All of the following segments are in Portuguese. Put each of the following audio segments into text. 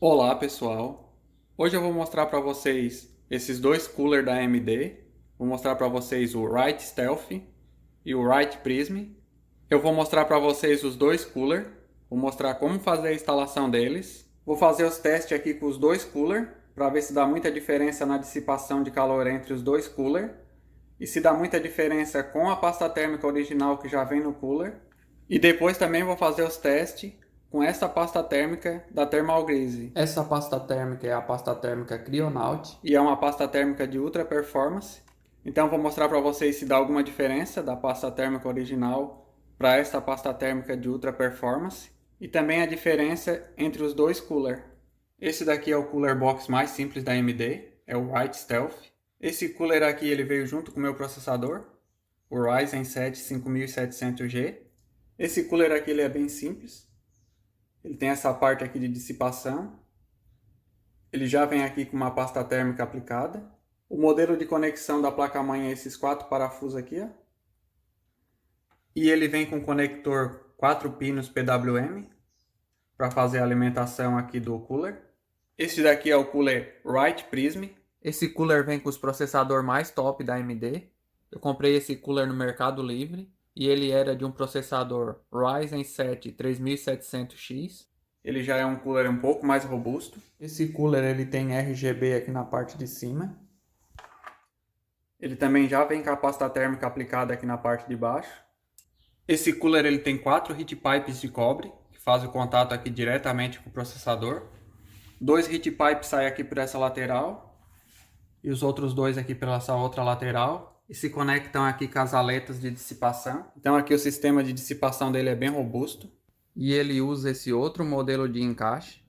Olá pessoal, hoje eu vou mostrar para vocês esses dois coolers da AMD. Vou mostrar para vocês o Wright Stealth e o Wright Prism. Eu vou mostrar para vocês os dois coolers, vou mostrar como fazer a instalação deles. Vou fazer os testes aqui com os dois coolers para ver se dá muita diferença na dissipação de calor entre os dois coolers e se dá muita diferença com a pasta térmica original que já vem no cooler. E depois também vou fazer os testes com essa pasta térmica da Thermalgrease. Essa pasta térmica é a pasta térmica Cryonaut e é uma pasta térmica de ultra performance. Então vou mostrar para vocês se dá alguma diferença da pasta térmica original para essa pasta térmica de ultra performance e também a diferença entre os dois coolers. Esse daqui é o cooler box mais simples da AMD, é o Wright Stealth. Esse cooler aqui ele veio junto com o meu processador, o Ryzen 7 5700G. Esse cooler aqui ele é bem simples. Ele tem essa parte aqui de dissipação. Ele já vem aqui com uma pasta térmica aplicada. O modelo de conexão da placa-mãe é esses 4 parafusos aqui, ó. E ele vem com conector 4 pinos PWM para fazer a alimentação aqui do cooler. Esse daqui é o cooler Wright Prism. Esse cooler vem com os processadores mais top da AMD. Eu comprei esse cooler no Mercado Livre. E ele era de um processador Ryzen 7 3700X. Ele já é um cooler um pouco mais robusto. Esse cooler ele tem RGB aqui na parte de cima. Ele também já vem com a pasta térmica aplicada aqui na parte de baixo. Esse cooler ele tem 4 heat pipes de cobre, que fazem o contato aqui diretamente com o processador. 2 heat pipes saem aqui por essa lateral. E os outros 2 aqui pela essa outra lateral. E se conectam aqui com as aletas de dissipação. Então aqui o sistema de dissipação dele é bem robusto. E ele usa esse outro modelo de encaixe.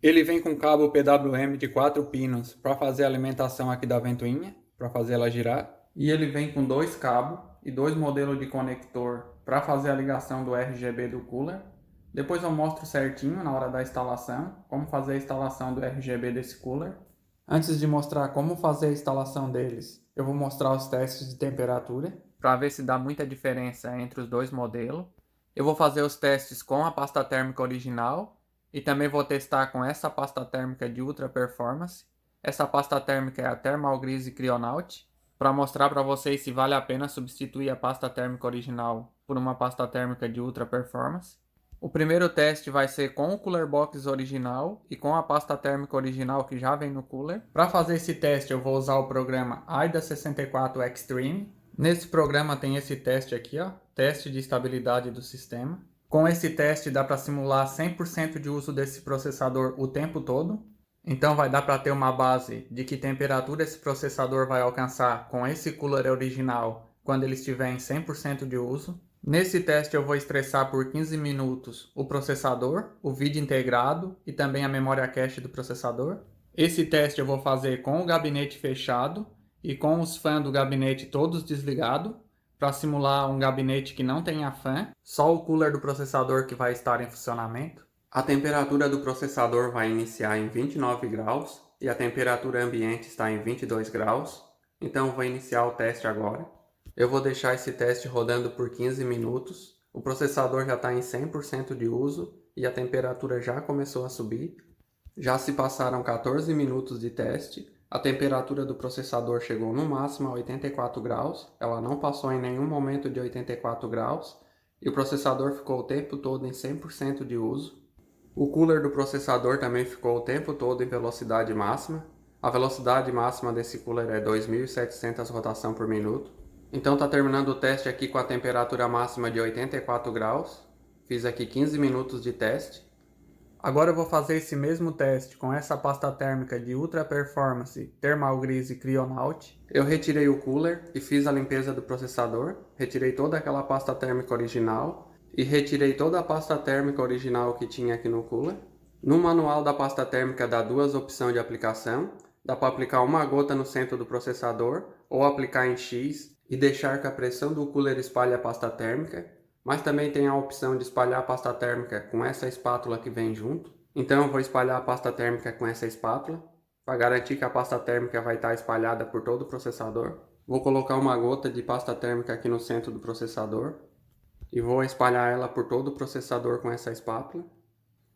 Ele vem com cabo PWM de 4 pinos para fazer a alimentação aqui da ventoinha, para fazer ela girar. E ele vem com 2 cabos e 2 modelos de conector para fazer a ligação do RGB do cooler. Depois eu mostro certinho na hora da instalação, como fazer a instalação do RGB desse cooler. Antes de mostrar como fazer a instalação deles, eu vou mostrar os testes de temperatura para ver se dá muita diferença entre os dois modelos. Eu vou fazer os testes com a pasta térmica original e também vou testar com essa pasta térmica de ultra performance. Essa pasta térmica é a Thermalgrease Cryonaut, para mostrar para vocês se vale a pena substituir a pasta térmica original por uma pasta térmica de ultra performance. O primeiro teste vai ser com o cooler box original e com a pasta térmica original que já vem no cooler. Para fazer esse teste eu vou usar o programa AIDA64 Extreme. Nesse programa tem esse teste aqui, ó, teste de estabilidade do sistema. Com esse teste dá para simular 100% de uso desse processador o tempo todo. Então vai dar para ter uma base de que temperatura esse processador vai alcançar com esse cooler original quando ele estiver em 100% de uso. Nesse teste eu vou estressar por 15 minutos o processador, o vídeo integrado e também a memória cache do processador. Esse teste eu vou fazer com o gabinete fechado e com os fãs do gabinete todos desligados, para simular um gabinete que não tenha fã, só o cooler do processador que vai estar em funcionamento. A temperatura do processador vai iniciar em 29 graus e a temperatura ambiente está em 22 graus, então vou iniciar o teste agora. Eu vou deixar esse teste rodando por 15 minutos. O processador já está em 100% de uso e a temperatura já começou a subir. Já se passaram 14 minutos de teste. A temperatura do processador chegou no máximo a 84 graus. Ela não passou em nenhum momento de 84 graus. E o processador ficou o tempo todo em 100% de uso. O cooler do processador também ficou o tempo todo em velocidade máxima. A velocidade máxima desse cooler é 2.700 rotações por minuto. Então está terminando o teste aqui com a temperatura máxima de 84 graus. Fiz aqui 15 minutos de teste. Agora eu vou fazer esse mesmo teste com essa pasta térmica de ultra performance Thermalgrease Cryonaut. Eu retirei o cooler e fiz a limpeza do processador. Retirei toda aquela pasta térmica original e retirei toda a pasta térmica original que tinha aqui no cooler. No manual da pasta térmica dá 2 opções de aplicação. Dá para aplicar uma gota no centro do processador ou aplicar em X e deixar que a pressão do cooler espalhe a pasta térmica, mas também tem a opção de espalhar a pasta térmica com essa espátula que vem junto. Então eu vou espalhar a pasta térmica com essa espátula, para garantir que a pasta térmica vai estar espalhada por todo o processador. Vou colocar uma gota de pasta térmica aqui no centro do processador e vou espalhar ela por todo o processador com essa espátula.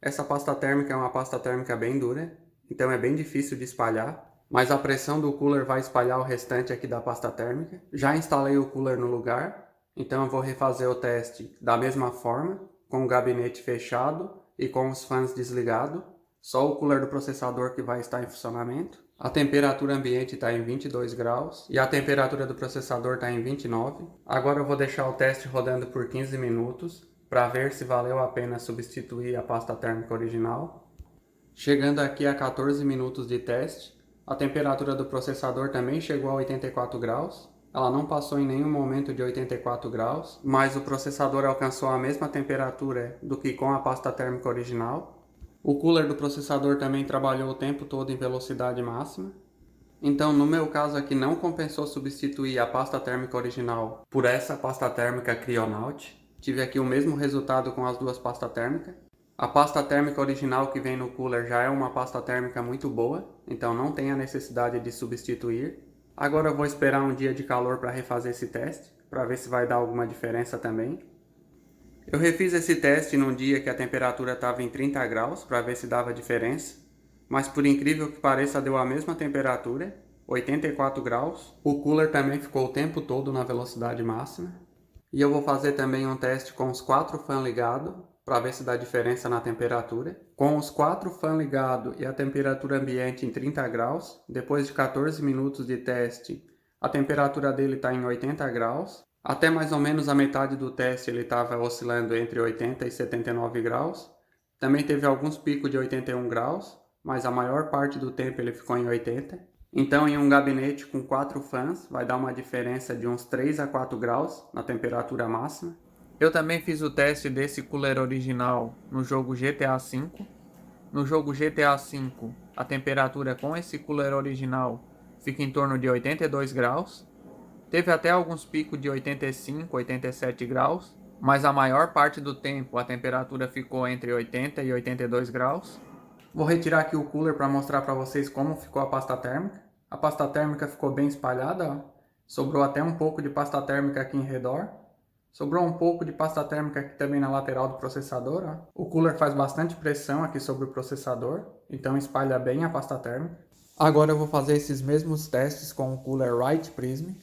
Essa pasta térmica é uma pasta térmica bem dura, então é bem difícil de espalhar, mas a pressão do cooler vai espalhar o restante aqui da pasta térmica. Já instalei o cooler no lugar, então eu vou refazer o teste da mesma forma, com o gabinete fechado e com os fãs desligados. Só o cooler do processador que vai estar em funcionamento. A temperatura ambiente está em 22 graus e a temperatura do processador está em 29. Agora eu vou deixar o teste rodando por 15 minutos para ver se valeu a pena substituir a pasta térmica original. Chegando aqui a 14 minutos de teste, a temperatura do processador também chegou a 84 graus. Ela não passou em nenhum momento de 84 graus, mas o processador alcançou a mesma temperatura do que com a pasta térmica original. O cooler do processador também trabalhou o tempo todo em velocidade máxima. Então, no meu caso aqui, não compensou substituir a pasta térmica original por essa pasta térmica Cryonaut. Tive aqui o mesmo resultado com as duas pastas térmicas. A pasta térmica original que vem no cooler já é uma pasta térmica muito boa, então não tem a necessidade de substituir. Agora eu vou esperar um dia de calor para refazer esse teste, para ver se vai dar alguma diferença também. Eu refiz esse teste num dia que a temperatura estava em 30 graus, para ver se dava diferença. Mas por incrível que pareça, deu a mesma temperatura, 84 graus. O cooler também ficou o tempo todo na velocidade máxima. E eu vou fazer também um teste com os 4 fãs ligados, para ver se dá diferença na temperatura. Com os 4 fãs ligados e a temperatura ambiente em 30 graus, depois de 14 minutos de teste, a temperatura dele está em 80 graus. Até mais ou menos a metade do teste ele estava oscilando entre 80 e 79 graus. Também teve alguns picos de 81 graus, mas a maior parte do tempo ele ficou em 80. Então, em um gabinete com 4 fãs, vai dar uma diferença de uns 3 a 4 graus na temperatura máxima. Eu também fiz o teste desse cooler original no jogo GTA V. No jogo GTA V, a temperatura com esse cooler original fica em torno de 82 graus. Teve até alguns picos de 85, 87 graus, mas a maior parte do tempo a temperatura ficou entre 80 e 82 graus. Vou retirar aqui o cooler para mostrar para vocês como ficou a pasta térmica. A pasta térmica ficou bem espalhada, ó. Sobrou até um pouco de pasta térmica aqui em redor. Sobrou um pouco de pasta térmica aqui também na lateral do processador, ó. O cooler faz bastante pressão aqui sobre o processador, então espalha bem a pasta térmica. Agora eu vou fazer esses mesmos testes com o cooler Wright Prism.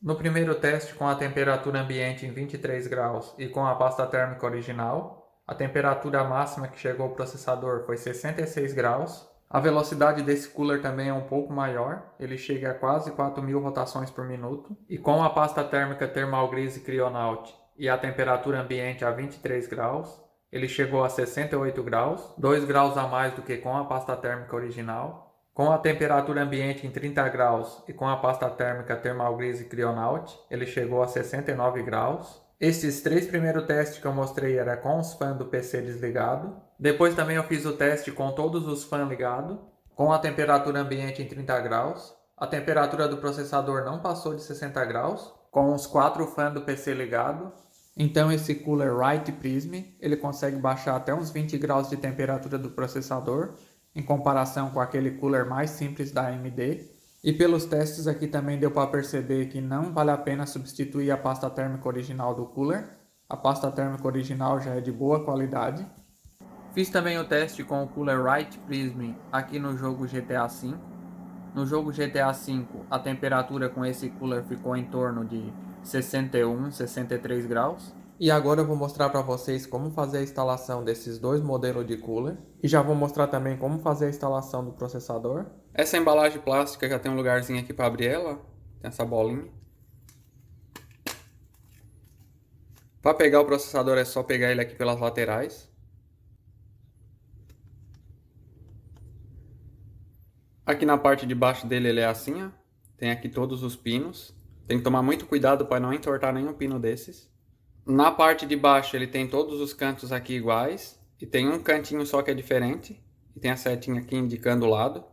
No primeiro teste com a temperatura ambiente em 23 graus e com a pasta térmica original, a temperatura máxima que chegou ao processador foi 66 graus. A velocidade desse cooler também é um pouco maior, ele chega a quase 4.000 rotações por minuto. E com a pasta térmica Thermalgrease Cryonaut e a temperatura ambiente a 23 graus, ele chegou a 68 graus, 2 graus a mais do que com a pasta térmica original. Com a temperatura ambiente em 30 graus e com a pasta térmica Thermalgrease Cryonaut, ele chegou a 69 graus. Esses 3 primeiros testes que eu mostrei era com os fãs do PC desligado. Depois também eu fiz o teste com todos os fãs ligados, com a temperatura ambiente em 30 graus. A temperatura do processador não passou de 60 graus, com os 4 fãs do PC ligado. Então esse cooler Wright Prism, ele consegue baixar até uns 20 graus de temperatura do processador, em comparação com aquele cooler mais simples da AMD. E pelos testes aqui também deu para perceber que não vale a pena substituir a pasta térmica original do cooler. A pasta térmica original já é de boa qualidade. Fiz também o teste com o cooler Wright Prism aqui no jogo GTA V. No jogo GTA V a temperatura com esse cooler ficou em torno de 61, 63 graus. E agora eu vou mostrar para vocês como fazer a instalação desses dois modelos de cooler. E já vou mostrar também como fazer a instalação do processador. Essa embalagem plástica já tem um lugarzinho aqui para abrir ela. Tem essa bolinha. Para pegar o processador é só pegar ele aqui pelas laterais. Aqui na parte de baixo dele ele é assim, ó. Tem aqui todos os pinos. Tem que tomar muito cuidado para não entortar nenhum pino desses. Na parte de baixo ele tem todos os cantos aqui iguais. E tem um cantinho só que é diferente. E tem a setinha aqui indicando o lado.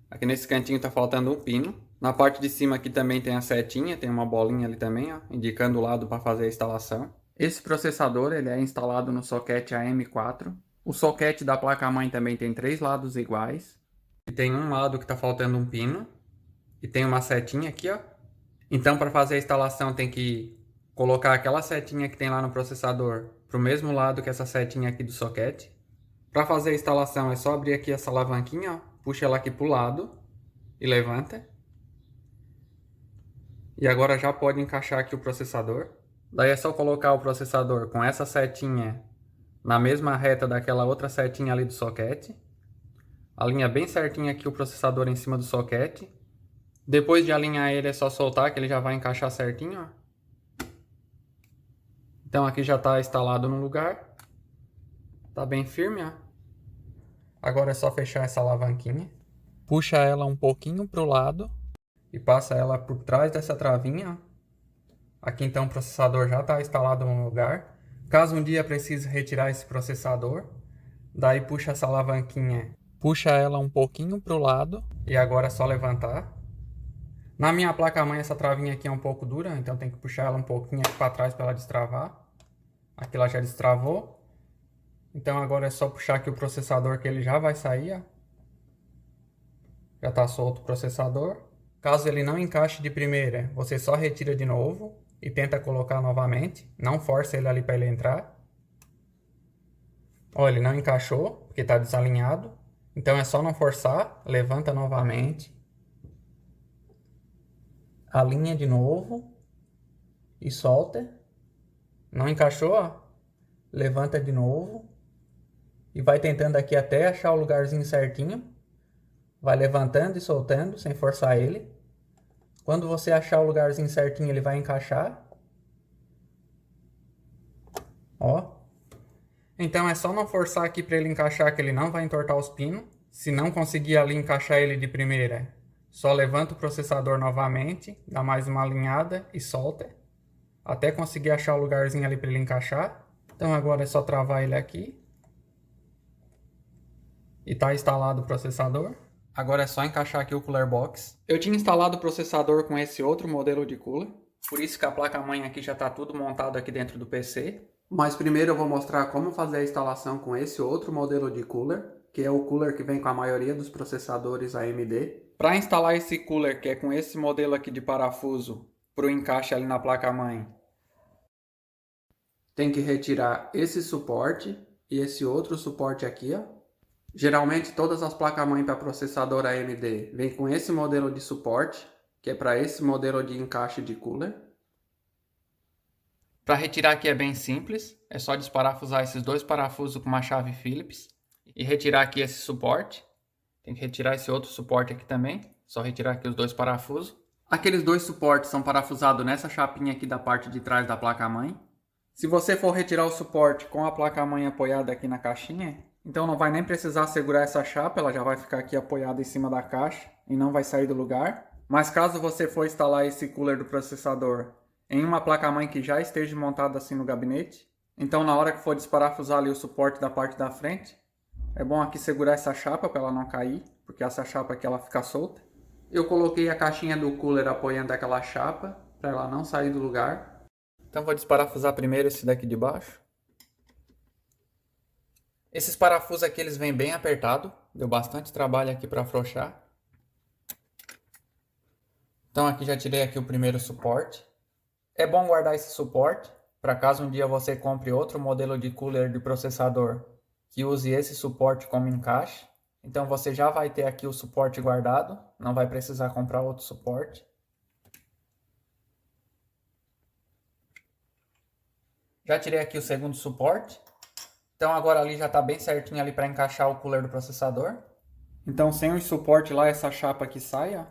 Aqui nesse cantinho está faltando um pino. Na parte de cima aqui também tem a setinha. Tem uma bolinha ali também, ó, indicando o lado para fazer a instalação. Esse processador ele é instalado no socket AM4. O socket da placa-mãe também tem 3 lados iguais. E tem um lado que está faltando um pino. E tem uma setinha aqui, ó. Então para fazer a instalação tem que colocar aquela setinha que tem lá no processador para o mesmo lado que essa setinha aqui do socket. Para fazer a instalação é só abrir aqui essa alavanquinha, ó, puxa ela aqui para o lado e levanta. E agora já pode encaixar aqui o processador. Daí é só colocar o processador com essa setinha na mesma reta daquela outra setinha ali do soquete. Alinha bem certinho aqui o processador em cima do soquete. Depois de alinhar ele é só soltar que ele já vai encaixar certinho, ó. Então aqui já está instalado no lugar. Tá bem firme, ó. Agora é só fechar essa alavanquinha. Puxa ela um pouquinho para o lado e passa ela por trás dessa travinha, ó. Aqui então o processador já está instalado no lugar. Caso um dia precise retirar esse processador, daí puxa essa alavanquinha, puxa ela um pouquinho para o lado e agora é só levantar. Na minha placa-mãe essa travinha aqui é um pouco dura, então tem que puxar ela um pouquinho aqui para trás para ela destravar. Aqui ela já destravou. Então agora é só puxar aqui o processador que ele já vai sair, ó. Já está solto o processador. Caso ele não encaixe de primeira, você só retira de novo e tenta colocar novamente. Não força ele ali para ele entrar. Ó, ele não encaixou, porque está desalinhado. Então é só não forçar, levanta novamente. Alinha de novo e solta. Não encaixou, ó. Levanta de novo. E vai tentando aqui até achar o lugarzinho certinho. Vai levantando e soltando, sem forçar ele. Quando você achar o lugarzinho certinho, ele vai encaixar. Ó. Então é só não forçar aqui para ele encaixar, que ele não vai entortar os pinos. Se não conseguir ali encaixar ele de primeira, só levanta o processador novamente, dá mais uma alinhada e solta. Até conseguir achar o lugarzinho ali para ele encaixar. Então agora é só travar ele aqui. E tá instalado o processador. Agora é só encaixar aqui o cooler box. Eu tinha instalado o processador com esse outro modelo de cooler. Por isso que a placa-mãe aqui já está tudo montado aqui dentro do PC. Mas primeiro eu vou mostrar como fazer a instalação com esse outro modelo de cooler, que é o cooler que vem com a maioria dos processadores AMD. Para instalar esse cooler, que é com esse modelo aqui de parafuso, para o encaixe ali na placa-mãe, tem que retirar esse suporte e esse outro suporte aqui, ó. Geralmente todas as placas-mãe para processador AMD vêm com esse modelo de suporte, que é para esse modelo de encaixe de cooler. Para retirar aqui é bem simples, é só desparafusar esses dois parafusos com uma chave Phillips e retirar aqui esse suporte. Tem que retirar esse outro suporte aqui também, só retirar aqui os dois parafusos. Aqueles dois suportes são parafusados nessa chapinha aqui da parte de trás da placa-mãe. Se você for retirar o suporte com a placa-mãe apoiada aqui na caixinha, então não vai nem precisar segurar essa chapa, ela já vai ficar aqui apoiada em cima da caixa e não vai sair do lugar. Mas caso você for instalar esse cooler do processador em uma placa-mãe que já esteja montada assim no gabinete, então na hora que for desparafusar ali o suporte da parte da frente, é bom aqui segurar essa chapa para ela não cair, porque essa chapa aqui ela fica solta. Eu coloquei a caixinha do cooler apoiando aquela chapa para ela não sair do lugar. Então vou desparafusar primeiro esse daqui de baixo. Esses parafusos aqui eles vêm bem apertado, deu bastante trabalho aqui para afrouxar. Então aqui já tirei aqui o primeiro suporte. É bom guardar esse suporte para caso um dia você compre outro modelo de cooler de processador que use esse suporte como encaixe. Então você já vai ter aqui o suporte guardado, não vai precisar comprar outro suporte. Já tirei aqui o segundo suporte. Então agora ali já está bem certinho ali para encaixar o cooler do processador. Então sem o suporte lá, essa chapa aqui sai, ó.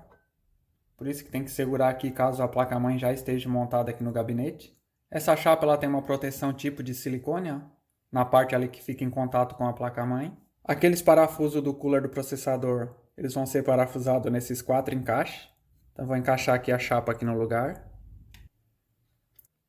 Por isso que tem que segurar aqui caso a placa-mãe já esteja montada aqui no gabinete. Essa chapa ela tem uma proteção tipo de silicone, ó, na parte ali que fica em contato com a placa-mãe. Aqueles parafusos do cooler do processador, eles vão ser parafusados nesses 4 encaixes. Então vou encaixar aqui a chapa aqui no lugar.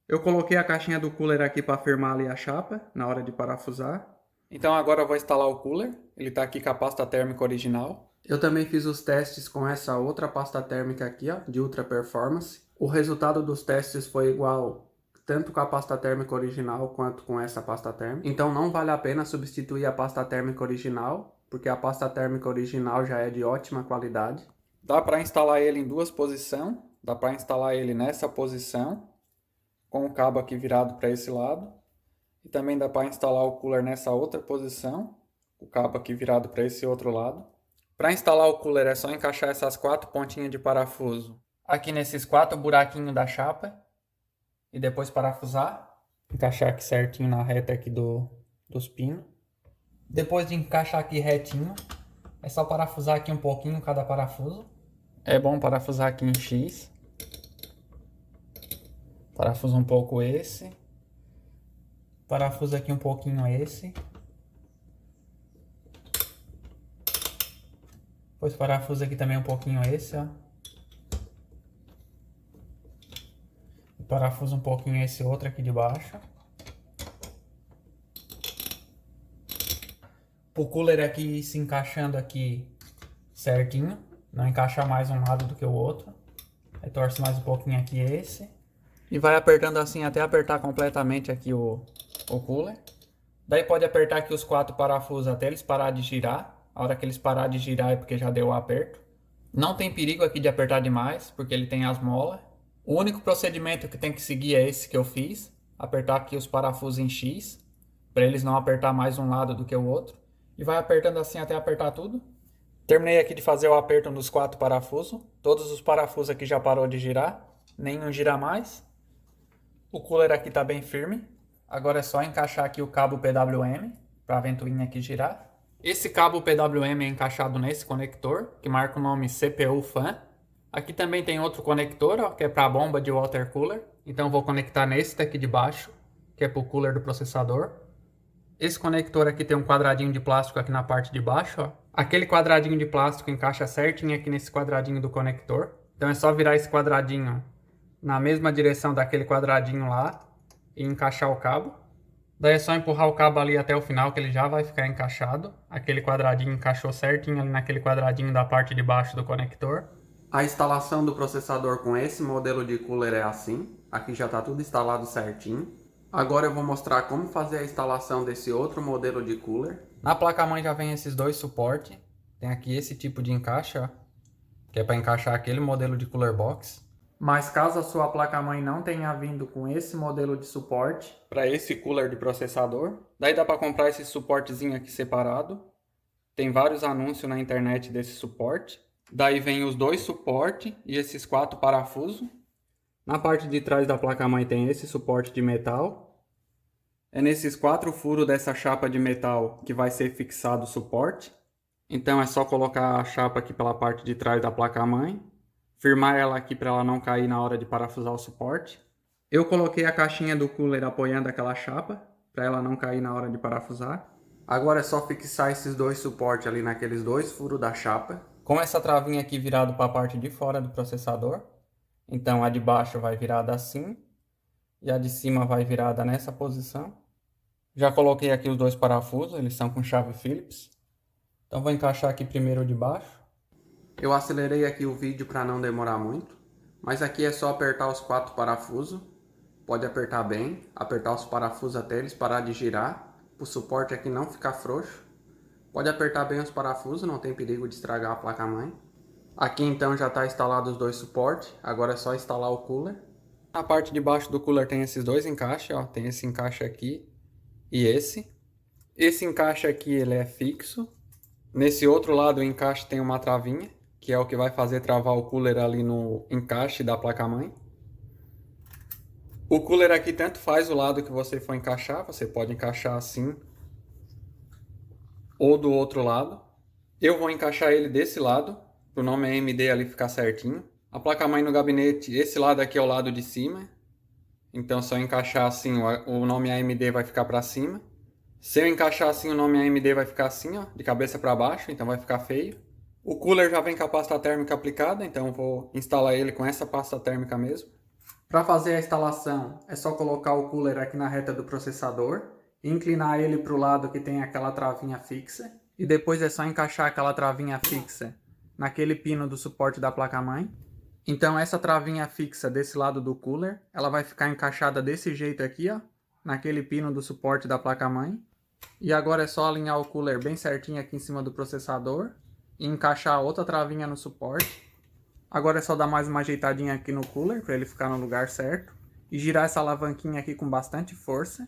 Eu coloquei a caixinha do cooler aqui para firmar ali a chapa na hora de parafusar. Então agora eu vou instalar o cooler. Ele está aqui com a pasta térmica original. Eu também fiz os testes com essa outra pasta térmica aqui, ó, de Ultra Performance. O resultado dos testes foi igual tanto com a pasta térmica original quanto com essa pasta térmica. Então não vale a pena substituir a pasta térmica original, porque a pasta térmica original já é de ótima qualidade. Dá para instalar ele em duas posições. Dá para instalar ele nessa posição, com o cabo aqui virado para esse lado. E também dá para instalar o cooler nessa outra posição, o cabo aqui virado para esse outro lado. Para instalar o cooler é só encaixar essas 4 pontinhas de parafuso aqui nesses 4 buraquinhos da chapa e depois parafusar. Encaixar aqui certinho na reta aqui dos pinos. Depois de encaixar aqui retinho, é só parafusar aqui um pouquinho cada parafuso. É bom parafusar aqui em X. Parafusa um pouco esse. Parafusa aqui um pouquinho esse. Depois parafusa aqui também um pouquinho esse, ó. E parafusa um pouquinho esse outro aqui de baixo. O cooler aqui se encaixando aqui certinho. Não encaixar mais um lado do que o outro. Aí torce mais um pouquinho aqui esse. E vai apertando assim até apertar completamente aqui o cooler. Daí pode apertar aqui os 4 parafusos até eles parar de girar. A hora que eles parar de girar é porque já deu o aperto. Não tem perigo aqui de apertar demais, porque ele tem as molas. O único procedimento que tem que seguir é esse que eu fiz. Apertar aqui os parafusos em X, para eles não apertar mais um lado do que o outro. E vai apertando assim até apertar tudo. Terminei aqui de fazer o aperto nos 4 parafusos. Todos os parafusos aqui já parou de girar. Nenhum gira mais. O cooler aqui está bem firme. Agora é só encaixar aqui o cabo PWM, para a ventoinha aqui girar. Esse cabo PWM é encaixado nesse conector, que marca o nome CPU Fan. Aqui também tem outro conector, ó, que é para a bomba de water cooler. Então vou conectar nesse daqui de baixo, que é para o cooler do processador. Esse conector aqui tem um quadradinho de plástico aqui na parte de baixo, ó. Aquele quadradinho de plástico encaixa certinho aqui nesse quadradinho do conector. Então é só virar esse quadradinho na mesma direção daquele quadradinho lá e encaixar o cabo. Daí é só empurrar o cabo ali até o final que ele já vai ficar encaixado. Aquele quadradinho encaixou certinho ali naquele quadradinho da parte de baixo do conector. A instalação do processador com esse modelo de cooler é assim. Aqui já está tudo instalado certinho. Agora eu vou mostrar como fazer a instalação desse outro modelo de cooler. Na placa-mãe já vem esses dois suportes. Tem aqui esse tipo de encaixe, ó, que é para encaixar aquele modelo de cooler box. Mas caso a sua placa-mãe não tenha vindo com esse modelo de suporte para esse cooler de processador, daí dá para comprar esse suportezinho aqui separado. Tem vários anúncios na internet desse suporte. Daí vem os dois suportes e esses 4 parafusos. Na parte de trás da placa-mãe tem esse suporte de metal. É nesses 4 furos dessa chapa de metal que vai ser fixado o suporte. Então é só colocar a chapa aqui pela parte de trás da placa-mãe. Firmar ela aqui para ela não cair na hora de parafusar o suporte. Eu coloquei a caixinha do cooler apoiando aquela chapa, para ela não cair na hora de parafusar. Agora é só fixar esses dois suportes ali naqueles 2 furos da chapa. Com essa travinha aqui virado para a parte de fora do processador. Então a de baixo vai virada assim, e a de cima vai virada nessa posição. Já coloquei aqui os 2 parafusos, eles são com chave Phillips. Então vou encaixar aqui primeiro o de baixo. Eu acelerei aqui o vídeo para não demorar muito, mas aqui é só apertar os 4 parafusos. Pode apertar bem, apertar os parafusos até eles parar de girar, para o suporte aqui não ficar frouxo. Pode apertar bem os parafusos, não tem perigo de estragar a placa-mãe. Aqui então já está instalado os 2 suportes, agora é só instalar o cooler. Na parte de baixo do cooler tem esses 2 encaixes, ó, tem esse encaixe aqui e esse. Esse encaixe aqui ele é fixo. Nesse outro lado o encaixe tem uma travinha, que é o que vai fazer travar o cooler ali no encaixe da placa-mãe. O cooler aqui tanto faz o lado que você for encaixar, você pode encaixar assim ou do outro lado. Eu vou encaixar ele desse lado, para o nome AMD ali ficar certinho. A placa-mãe no gabinete, esse lado aqui é o lado de cima. Então se eu encaixar assim, o nome AMD vai ficar para cima. Se eu encaixar assim, o nome AMD vai ficar assim, ó, de cabeça para baixo, então vai ficar feio. O cooler já vem com a pasta térmica aplicada, então eu vou instalar ele com essa pasta térmica mesmo. Para fazer a instalação, é só colocar o cooler aqui na reta do processador, inclinar ele para o lado que tem aquela travinha fixa, e depois é só encaixar aquela travinha fixa naquele pino do suporte da placa-mãe. Então essa travinha fixa desse lado do cooler, ela vai ficar encaixada desse jeito aqui, ó, naquele pino do suporte da placa-mãe. E agora é só alinhar o cooler bem certinho aqui em cima do processador e encaixar a outra travinha no suporte. Agora é só dar mais uma ajeitadinha aqui no cooler para ele ficar no lugar certo e girar essa alavanquinha aqui com bastante força.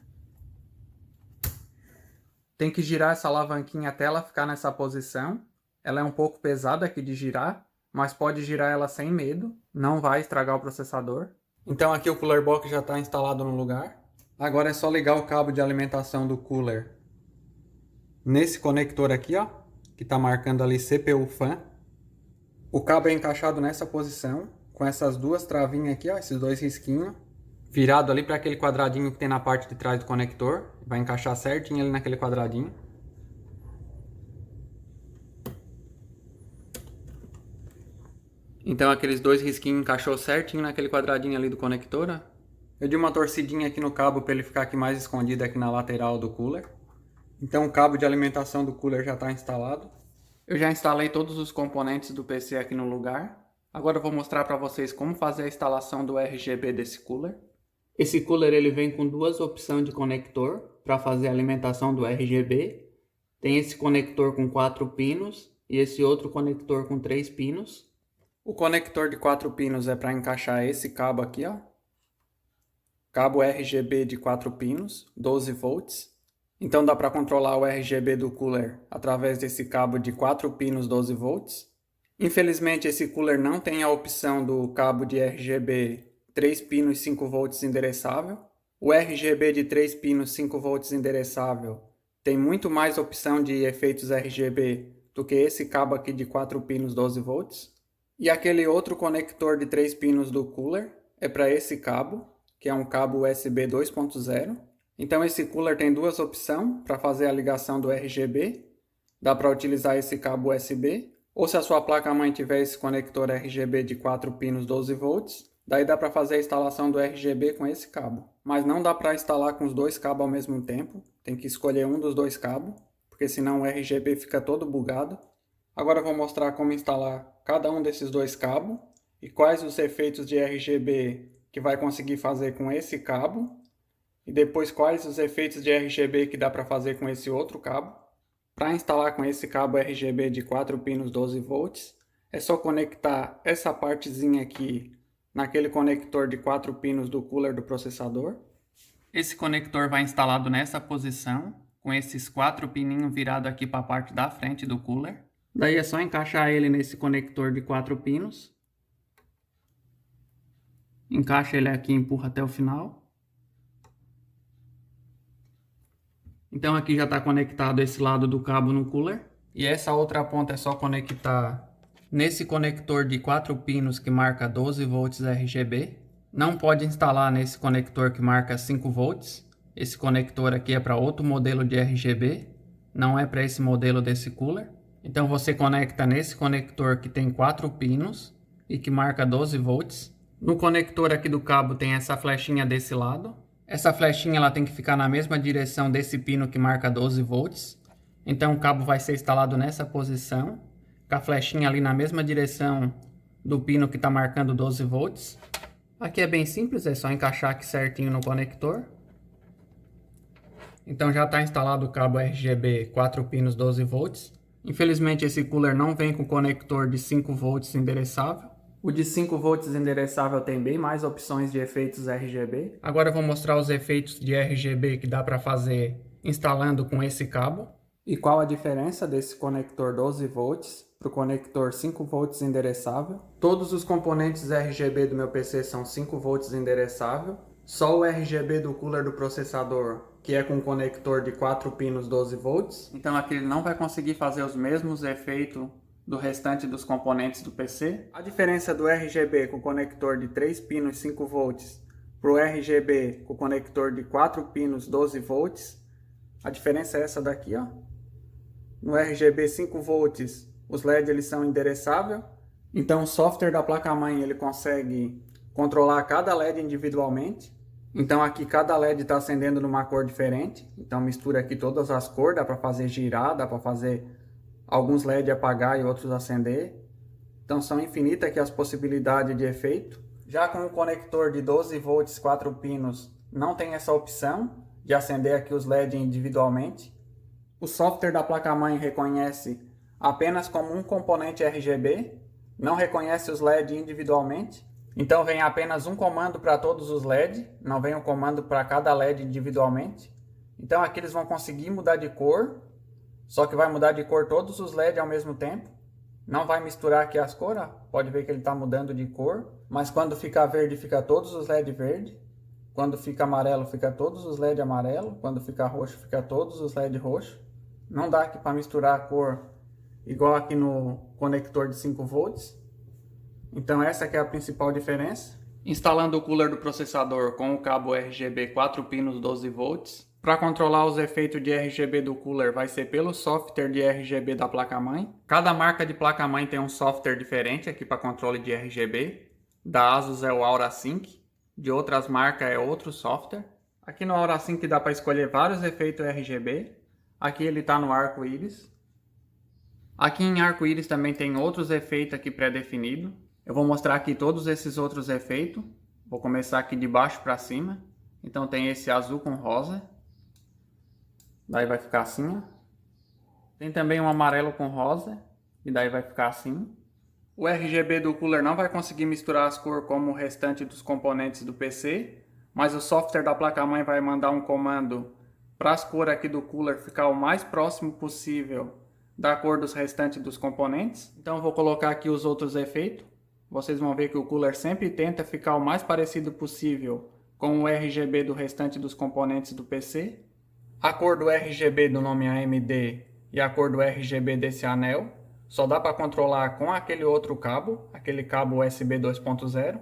Tem que girar essa alavanquinha até ela ficar nessa posição. Ela é um pouco pesada aqui de girar, mas pode girar ela sem medo, não vai estragar o processador. Então aqui o cooler box já está instalado no lugar. Agora é só ligar o cabo de alimentação do cooler nesse conector aqui, ó, que está marcando ali CPU fan. O cabo é encaixado nessa posição, com essas duas travinhas aqui, ó, esses dois risquinhos, virado ali para aquele quadradinho que tem na parte de trás do conector. Vai encaixar certinho ali naquele quadradinho. Então aqueles dois risquinhos encaixou certinho naquele quadradinho ali do conector, ó. Eu dei uma torcidinha aqui no cabo para ele ficar aqui mais escondido aqui na lateral do cooler. Então o cabo de alimentação do cooler já está instalado. Eu já instalei todos os componentes do PC aqui no lugar. Agora eu vou mostrar para vocês como fazer a instalação do RGB desse cooler. Esse cooler ele vem com duas opções de conector para fazer a alimentação do RGB. Tem esse conector com 4 pinos e esse outro conector com 3 pinos. O conector de 4 pinos é para encaixar esse cabo aqui, ó. Cabo RGB de 4 pinos, 12 volts. Então dá para controlar o RGB do cooler através desse cabo de 4 pinos 12 volts. Infelizmente esse cooler não tem a opção do cabo de RGB 3 pinos 5 volts endereçável. O RGB de 3 pinos 5 volts endereçável tem muito mais opção de efeitos RGB do que esse cabo aqui de 4 pinos 12 volts. E aquele outro conector de 3 pinos do cooler é para esse cabo, que é um cabo USB 2.0. Então esse cooler tem duas opções para fazer a ligação do RGB. Dá para utilizar esse cabo USB, ou se a sua placa-mãe tiver esse conector RGB de 4 pinos 12 volts, daí dá para fazer a instalação do RGB com esse cabo. Mas não dá para instalar com os dois cabos ao mesmo tempo, tem que escolher um dos dois cabos, porque senão o RGB fica todo bugado. Agora eu vou mostrar como instalar cada um desses dois cabos e quais os efeitos de RGB que vai conseguir fazer com esse cabo e depois quais os efeitos de RGB que dá para fazer com esse outro cabo. Para instalar com esse cabo RGB de 4 pinos 12 volts, é só conectar essa partezinha aqui naquele conector de 4 pinos do cooler do processador. Esse conector vai instalado nessa posição, com esses 4 pininhos virados aqui para a parte da frente do cooler. Daí é só encaixar ele nesse conector de 4 pinos. Encaixa ele aqui e empurra até o final. Então aqui já está conectado esse lado do cabo no cooler. E essa outra ponta é só conectar nesse conector de 4 pinos que marca 12 volts RGB. Não pode instalar nesse conector que marca 5 volts. Esse conector aqui é para outro modelo de RGB. Não é para esse modelo desse cooler. Então você conecta nesse conector que tem 4 pinos e que marca 12 volts. No conector aqui do cabo tem essa flechinha desse lado. Essa flechinha ela tem que ficar na mesma direção desse pino que marca 12 volts. Então o cabo vai ser instalado nessa posição, com a flechinha ali na mesma direção do pino que está marcando 12 volts. Aqui é bem simples, é só encaixar aqui certinho no conector. Então já está instalado o cabo RGB 4 pinos 12 volts. Infelizmente esse cooler não vem com conector de 5 volts endereçável. O de 5 volts endereçável tem bem mais opções de efeitos RGB. Agora eu vou mostrar os efeitos de RGB que dá para fazer instalando com esse cabo. E qual a diferença desse conector 12 volts para o conector 5 volts endereçável. Todos os componentes RGB do meu PC são 5 volts endereçável. Só o RGB do cooler do processador, que é com conector de 4 pinos 12 volts. Então aqui ele não vai conseguir fazer os mesmos efeitos do restante dos componentes do PC. A diferença do RGB com conector de 3 pinos 5 volts para o RGB com conector de 4 pinos 12 volts, a diferença é essa daqui, ó. No RGB 5 volts, os LEDs eles são endereçáveis, então o software da placa-mãe ele consegue controlar cada LED individualmente. Então aqui cada LED está acendendo numa cor diferente, então mistura aqui todas as cores, dá para fazer girar, dá para fazer alguns LED apagar e outros acender. Então são infinitas aqui as possibilidades de efeito. Já com o conector de 12 volts 4 pinos não tem essa opção de acender aqui os LED individualmente. O software da placa-mãe reconhece apenas como um componente RGB, não reconhece os LED individualmente. Então vem apenas um comando para todos os LED, não vem um comando para cada LED individualmente. Então aqui eles vão conseguir mudar de cor, só que vai mudar de cor todos os LEDs ao mesmo tempo. Não vai misturar aqui as cores, pode ver que ele está mudando de cor, mas quando ficar verde fica todos os LEDs verde. Quando fica amarelo fica todos os LEDs amarelo, quando fica roxo fica todos os LEDs roxo. Não dá aqui para misturar a cor igual aqui no conector de 5 volts. Então essa aqui é a principal diferença. Instalando o cooler do processador com o cabo RGB 4 pinos 12 volts. Para controlar os efeitos de RGB do cooler vai ser pelo software de RGB da placa-mãe. Cada marca de placa-mãe tem um software diferente aqui para controle de RGB. Da ASUS é o AuraSync, de outras marcas é outro software. Aqui no AuraSync dá para escolher vários efeitos RGB. Aqui ele está no arco-íris. Aqui em arco-íris também tem outros efeitos aqui pré-definidos. Eu vou mostrar aqui todos esses outros efeitos. Vou começar aqui de baixo para cima. Então tem esse azul com rosa. Daí vai ficar assim, ó. Tem também um amarelo com rosa. E daí vai ficar assim. O RGB do cooler não vai conseguir misturar as cores como o restante dos componentes do PC. Mas o software da placa-mãe vai mandar um comando para as cores aqui do cooler ficar o mais próximo possível da cor dos restantes dos componentes. Então eu vou colocar aqui os outros efeitos. Vocês vão ver que o cooler sempre tenta ficar o mais parecido possível com o RGB do restante dos componentes do PC. A cor do RGB do nome AMD e a cor do RGB desse anel só dá para controlar com aquele outro cabo, aquele cabo USB 2.0.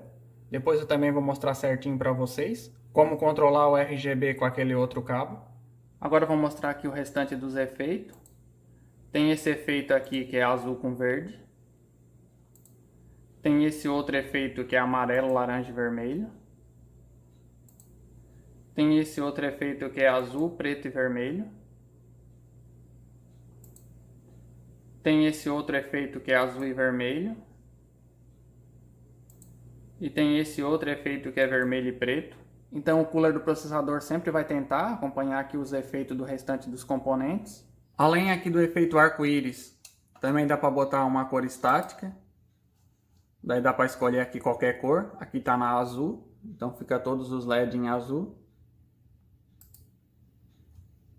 Depois eu também vou mostrar certinho para vocês como controlar o RGB com aquele outro cabo. Agora eu vou mostrar aqui o restante dos efeitos. Tem esse efeito aqui que é azul com verde. Tem esse outro efeito que é amarelo, laranja e vermelho. Tem esse outro efeito que é azul, preto e vermelho. Tem esse outro efeito que é azul e vermelho. E tem esse outro efeito que é vermelho e preto. Então o cooler do processador sempre vai tentar acompanhar aqui os efeitos do restante dos componentes. Além aqui do efeito arco-íris, também dá para botar uma cor estática. Daí dá para escolher aqui qualquer cor. Aqui está na azul, então fica todos os LEDs em azul.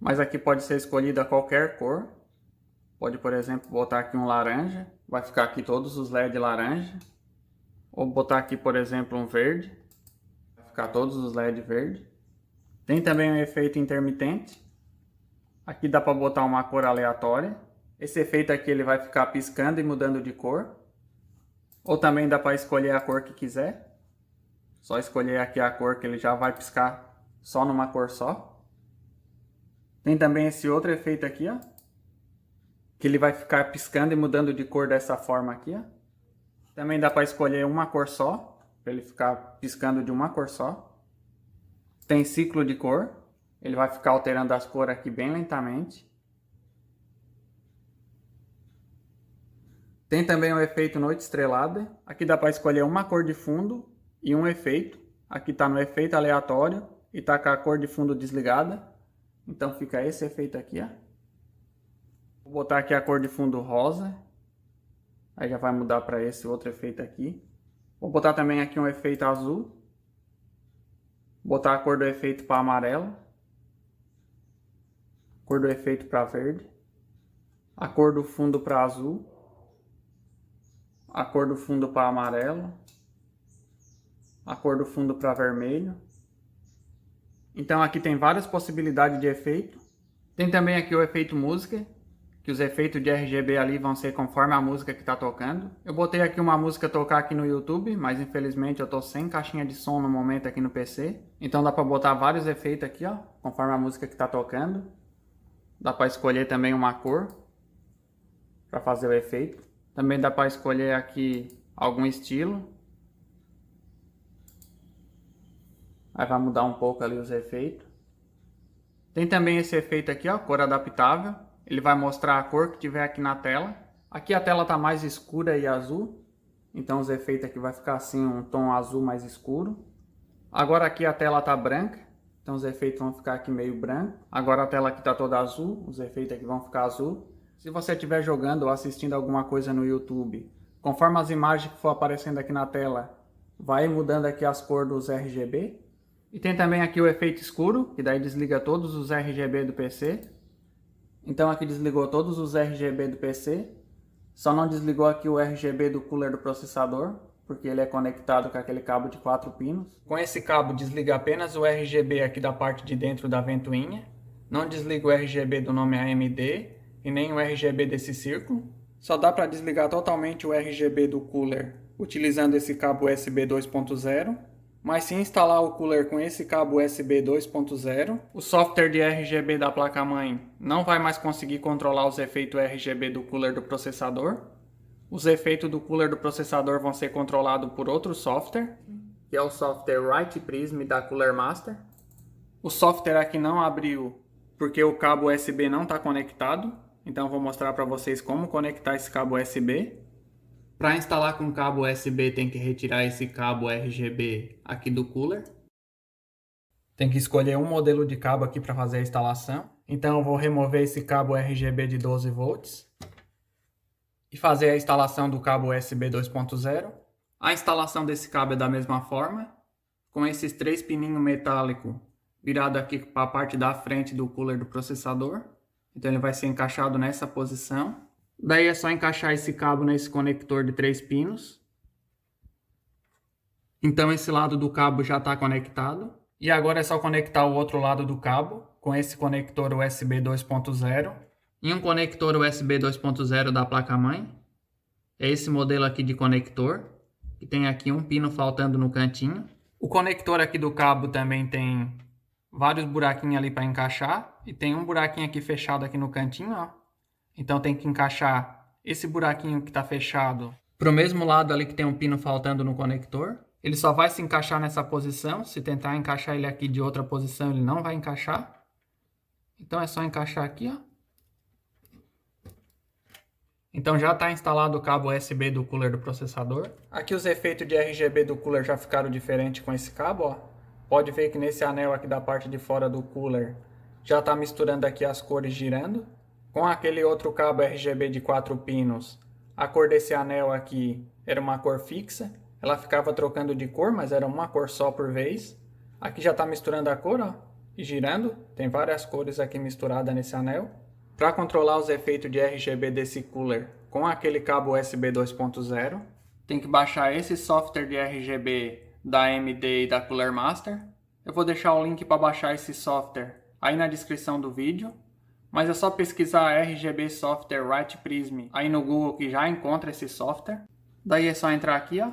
Mas aqui pode ser escolhida qualquer cor. Pode, por exemplo, botar aqui um laranja. Vai ficar aqui todos os LEDs laranja. Ou botar aqui, por exemplo, um verde. Vai ficar todos os LEDs verde. Tem também um efeito intermitente. Aqui dá para botar uma cor aleatória. Esse efeito aqui ele vai ficar piscando e mudando de cor. Ou também dá para escolher a cor que quiser. Só escolher aqui a cor que ele já vai piscar só numa cor só. Tem também esse outro efeito aqui, ó. Que ele vai ficar piscando e mudando de cor dessa forma aqui, ó. Também dá para escolher uma cor só. Para ele ficar piscando de uma cor só. Tem ciclo de cor. Ele vai ficar alterando as cores aqui bem lentamente. Tem também o efeito noite estrelada. Aqui dá para escolher uma cor de fundo e um efeito. Aqui está no efeito aleatório e está com a cor de fundo desligada. Então fica esse efeito aqui, ó. Vou botar aqui a cor de fundo rosa. Aí já vai mudar para esse outro efeito aqui. Vou botar também aqui um efeito azul. Botar a cor do efeito para amarelo. Cor do efeito para verde. A cor do fundo para azul. A cor do fundo para amarelo. A cor do fundo para vermelho. Então aqui tem várias possibilidades de efeito. Tem também aqui o efeito música, que os efeitos de RGB ali vão ser conforme a música que está tocando. Eu botei aqui uma música tocar aqui no YouTube, mas infelizmente eu estou sem caixinha de som no momento aqui no PC. Então dá para botar vários efeitos aqui, ó, conforme a música que está tocando. Dá para escolher também uma cor para fazer o efeito. Também dá para escolher aqui algum estilo. Aí vai mudar um pouco ali os efeitos. Tem também esse efeito aqui, ó, cor adaptável. Ele vai mostrar a cor que tiver aqui na tela. Aqui a tela está mais escura e azul. Então os efeitos aqui vai ficar assim, um tom azul mais escuro. Agora aqui a tela está branca. Então os efeitos vão ficar aqui meio branco. Agora a tela aqui está toda azul. Os efeitos aqui vão ficar azul. Se você estiver jogando ou assistindo alguma coisa no YouTube, conforme as imagens que for aparecendo aqui na tela, vai mudando aqui as cores dos RGB. E tem também aqui o efeito escuro, que daí desliga todos os RGB do PC. Então aqui desligou todos os RGB do PC. Só não desligou aqui o RGB do cooler do processador, porque ele é conectado com aquele cabo de 4 pinos. Com esse cabo desliga apenas o RGB aqui da parte de dentro da ventoinha. Não desliga o RGB do nome AMD e nem o RGB desse círculo. Só dá para desligar totalmente o RGB do cooler utilizando esse cabo USB 2.0. Mas se instalar o cooler com esse cabo USB 2.0, o software de RGB da placa-mãe não vai mais conseguir controlar os efeitos RGB do cooler do processador. Os efeitos do cooler do processador vão ser controlados por outro software, que é o software Write Prism da Cooler Master. O software aqui não abriu porque o cabo USB não está conectado, então vou mostrar para vocês como conectar esse cabo USB. Para instalar com cabo USB tem que retirar esse cabo RGB aqui do cooler. Tem que escolher um modelo de cabo aqui para fazer a instalação. Então eu vou remover esse cabo RGB de 12 volts e fazer a instalação do cabo USB 2.0. A instalação desse cabo é da mesma forma, com esses 3 pininhos metálicos virados aqui para a parte da frente do cooler do processador. Então ele vai ser encaixado nessa posição. Daí é só encaixar esse cabo nesse conector de 3 pinos. Então esse lado do cabo já está conectado. E agora é só conectar o outro lado do cabo com esse conector USB 2.0 e um conector USB 2.0 da placa-mãe. É esse modelo aqui de conector, que tem aqui um pino faltando no cantinho. O conector aqui do cabo também tem vários buraquinhos ali para encaixar. E tem um buraquinho aqui fechado aqui no cantinho, ó. Então tem que encaixar esse buraquinho que está fechado para o mesmo lado ali que tem um pino faltando no conector. Ele só vai se encaixar nessa posição. Se tentar encaixar ele aqui de outra posição, ele não vai encaixar. Então é só encaixar aqui, ó. Então já está instalado o cabo USB do cooler do processador. Aqui os efeitos de RGB do cooler já ficaram diferentes com esse cabo, ó. Pode ver que nesse anel aqui da parte de fora do cooler já está misturando aqui as cores girando. Com aquele outro cabo RGB de 4 pinos, a cor desse anel aqui era uma cor fixa. Ela ficava trocando de cor, mas era uma cor só por vez. Aqui já está misturando a cor, ó, e girando. Tem várias cores aqui misturadas nesse anel. Para controlar os efeitos de RGB desse cooler com aquele cabo USB 2.0, tem que baixar esse software de RGB da AMD e da Cooler Master. Eu vou deixar o link para baixar esse software aí na descrição do vídeo. Mas é só pesquisar RGB Software Write Prism aí no Google que já encontra esse software. Daí é só entrar aqui, ó,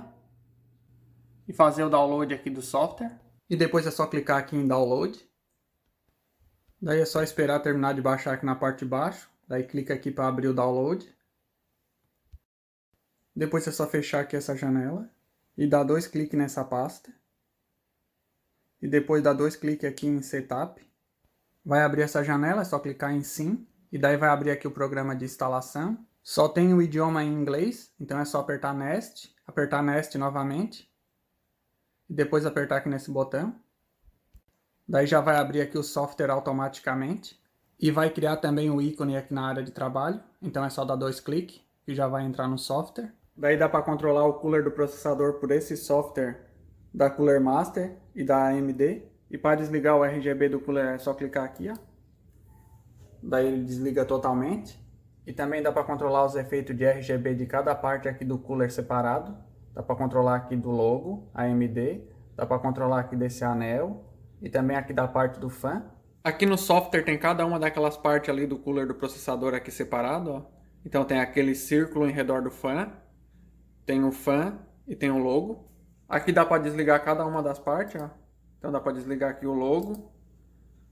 e fazer o download aqui do software. E depois é só clicar aqui em download. Daí é só esperar terminar de baixar aqui na parte de baixo. Daí clica aqui para abrir o download. Depois é só fechar aqui essa janela e dar 2 cliques nessa pasta. E depois dar 2 cliques aqui em Setup. Vai abrir essa janela, é só clicar em Sim. E daí vai abrir aqui o programa de instalação. Só tem o idioma em inglês, então é só apertar Next novamente. E depois apertar aqui nesse botão. Daí já vai abrir aqui o software automaticamente. E vai criar também o ícone aqui na área de trabalho. Então é só dar 2 cliques e já vai entrar no software. Daí dá para controlar o cooler do processador por esse software da Cooler Master e da AMD. E para desligar o RGB do cooler é só clicar aqui, ó. Daí ele desliga totalmente. E também dá para controlar os efeitos de RGB de cada parte aqui do cooler separado. Dá para controlar aqui do logo AMD. Dá para controlar aqui desse anel. E também aqui da parte do fã. Aqui no software tem cada uma daquelas partes ali do cooler do processador aqui separado, ó. Então tem aquele círculo em redor do fã. Tem o fã e tem o logo. Aqui dá para desligar cada uma das partes, ó. Então dá para desligar aqui o logo,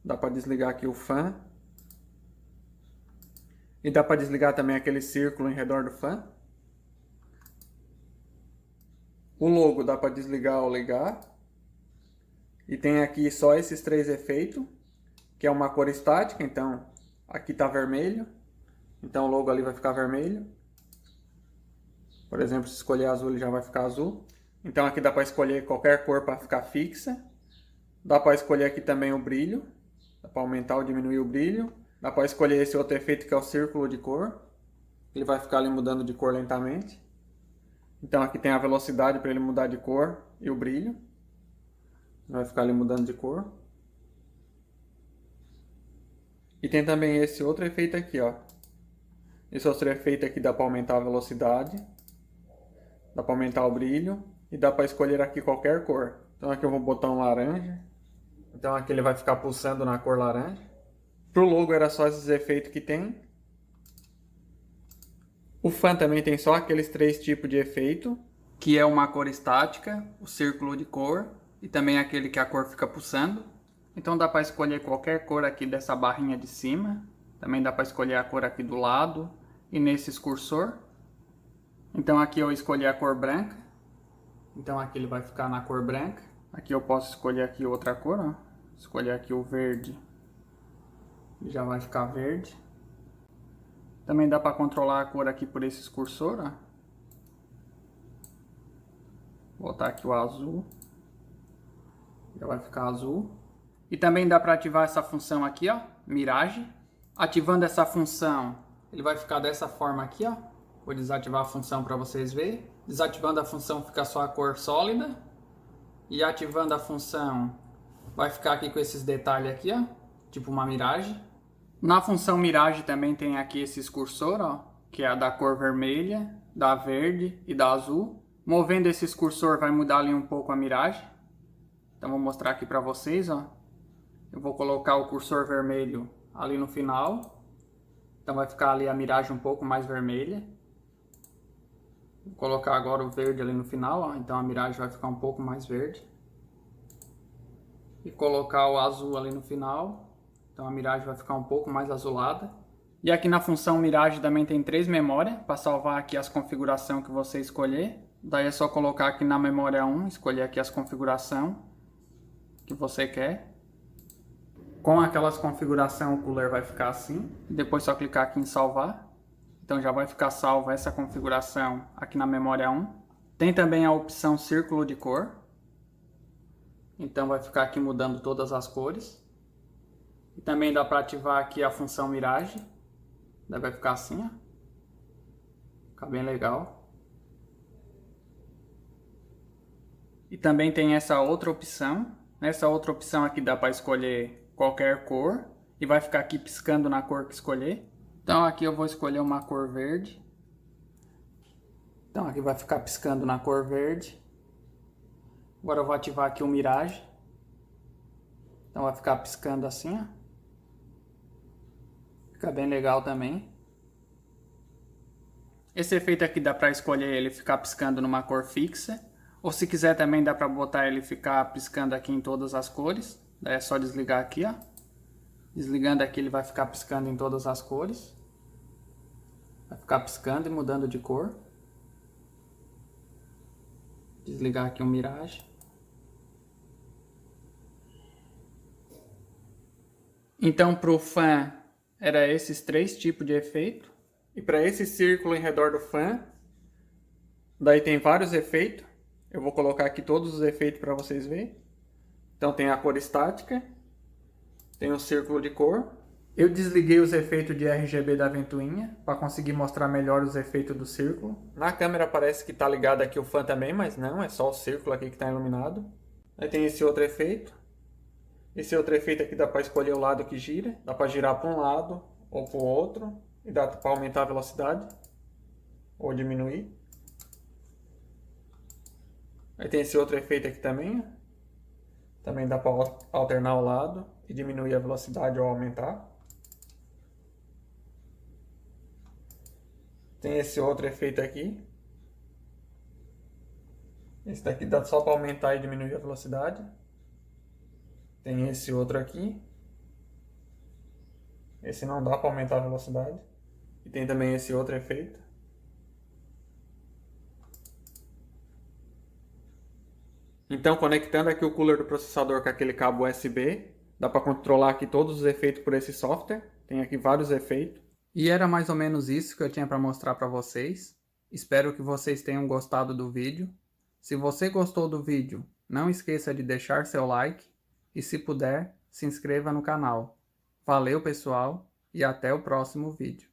dá para desligar aqui o fã e dá para desligar também aquele círculo em redor do fã. O logo dá para desligar ou ligar. E tem aqui só esses 3 efeitos, que é uma cor estática, então aqui está vermelho, então o logo ali vai ficar vermelho. Por exemplo, se escolher azul ele já vai ficar azul. Então aqui dá para escolher qualquer cor para ficar fixa. Dá para escolher aqui também o brilho. Dá para aumentar ou diminuir o brilho. Dá para escolher esse outro efeito que é o círculo de cor. Ele vai ficar ali mudando de cor lentamente. Então aqui tem a velocidade para ele mudar de cor e o brilho. Vai ficar ali mudando de cor. E tem também esse outro efeito aqui, ó. Esse outro efeito aqui dá para aumentar a velocidade, dá para aumentar o brilho e dá para escolher aqui qualquer cor. Então aqui eu vou botar um laranja. Então aqui ele vai ficar pulsando na cor laranja. Pro logo era só esses efeitos que tem. O fan também tem só aqueles 3 tipos de efeito, que é uma cor estática, o círculo de cor e também aquele que a cor fica pulsando. Então dá para escolher qualquer cor aqui dessa barrinha de cima. Também dá para escolher a cor aqui do lado e nesse cursor. Então aqui eu escolhi a cor branca. Então aqui ele vai ficar na cor branca. Aqui eu posso escolher aqui outra cor, ó. Escolher aqui o verde. Já vai ficar verde. Também dá para controlar a cor aqui por esse cursor, ó. Vou botar aqui o azul. Já vai ficar azul. E também dá para ativar essa função aqui, ó, miragem. Ativando essa função, ele vai ficar dessa forma aqui, ó. Vou desativar a função para vocês verem. Desativando a função fica só a cor sólida. E ativando a função, vai ficar aqui com esses detalhes aqui, ó, tipo uma miragem. Na função miragem também tem aqui esses cursor, ó, que é a da cor vermelha, da verde e da azul. Movendo esse cursor vai mudar ali um pouco a miragem. Então vou mostrar aqui para vocês, ó. Eu vou colocar o cursor vermelho ali no final. Então vai ficar ali a miragem um pouco mais vermelha. Vou colocar agora o verde ali no final, ó. Então a miragem vai ficar um pouco mais verde. E colocar o azul ali no final. Então a miragem vai ficar um pouco mais azulada. E aqui na função miragem também tem 3 memórias para salvar aqui as configurações que você escolher. Daí é só colocar aqui na memória 1, escolher aqui as configurações que você quer. Com aquelas configurações o cooler vai ficar assim. Depois só clicar aqui em salvar. Então já vai ficar salva essa configuração aqui na memória 1. Tem também a opção círculo de cor. Então vai ficar aqui mudando todas as cores. E também dá para ativar aqui a função miragem. Daí vai ficar assim, ó. Fica bem legal. E também tem essa outra opção. Nessa outra opção aqui dá para escolher qualquer cor e vai ficar aqui piscando na cor que escolher. Então aqui eu vou escolher uma cor verde. Então aqui vai ficar piscando na cor verde. Agora eu vou ativar aqui o miragem. Então vai ficar piscando assim, ó. Fica bem legal também. Esse efeito aqui dá para escolher ele ficar piscando numa cor fixa. Ou se quiser também dá para botar ele ficar piscando aqui em todas as cores. Daí é só desligar aqui, ó. Desligando aqui ele vai ficar piscando em todas as cores. Vai ficar piscando e mudando de cor. Desligar aqui o miragem. Então para o fan era esses 3 tipos de efeito. E para esse círculo em redor do fan, daí tem vários efeitos. Eu vou colocar aqui todos os efeitos para vocês verem. Então tem a cor estática, tem o círculo de cor. Eu desliguei os efeitos de RGB da ventoinha para conseguir mostrar melhor os efeitos do círculo. Na câmera parece que está ligado aqui o fan também, mas não, é só o círculo aqui que está iluminado. Aí tem esse outro efeito. Esse outro efeito aqui dá para escolher o lado que gira. Dá para girar para um lado ou para o outro. E dá para aumentar a velocidade ou diminuir. Aí tem esse outro efeito aqui também. Também dá para alternar o lado e diminuir a velocidade ou aumentar. Tem esse outro efeito aqui. Esse daqui dá só para aumentar e diminuir a velocidade. Tem esse outro aqui. Esse não dá para aumentar a velocidade. E tem também esse outro efeito. Então, conectando aqui o cooler do processador com aquele cabo USB, dá para controlar aqui todos os efeitos por esse software. Tem aqui vários efeitos. E era mais ou menos isso que eu tinha para mostrar para vocês. Espero que vocês tenham gostado do vídeo. Se você gostou do vídeo, não esqueça de deixar seu like. E se puder, se inscreva no canal. Valeu, pessoal, e até o próximo vídeo.